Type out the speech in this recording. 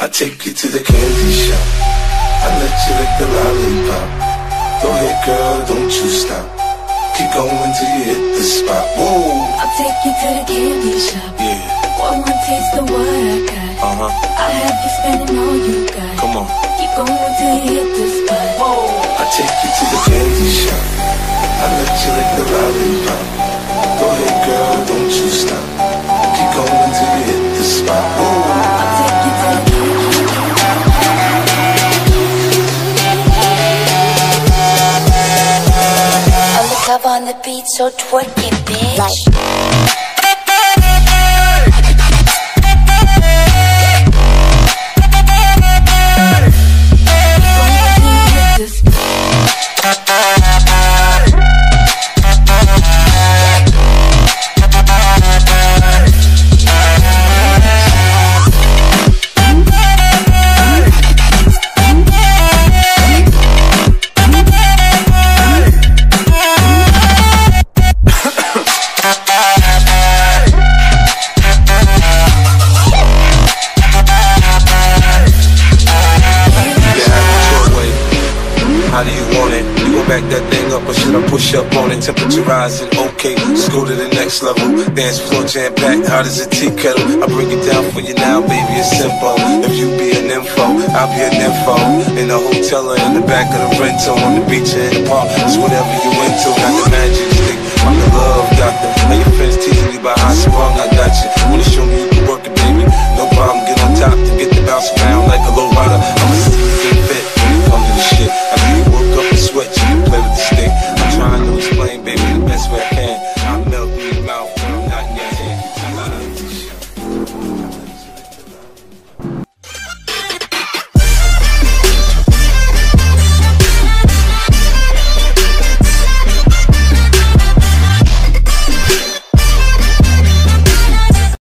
I take you to the candy shop. I let you lick the lollipop. Go ahead, girl, don't you stop. Keep going till you hit the spot. Whoa. I'll take you to the candy shop. Yeah. One more taste of what I got. I'll have you spending all you got. Come on. Keep going till you hit the spot. Whoa. I take you to the candy shop. I let you lick the lollipop. Go ahead, girl, don't you stop. Keep going till you hit the spot. Whoa. I'll take you to the candy shop. Undercover on the beat, so twerk it, bitch. Push up on it, temperature rising, okay, let's go to the next level. Dance floor jam packed, hot as a tea kettle. I break it down for you now, baby, it's simple. If you be an info, I'll be an info. In a hotel or in the back of the rental, on the beach or in the park, it's whatever you into. Got the magic stick, I'm the love doctor. How your friends teasing me about how strong I got you. Wanna show me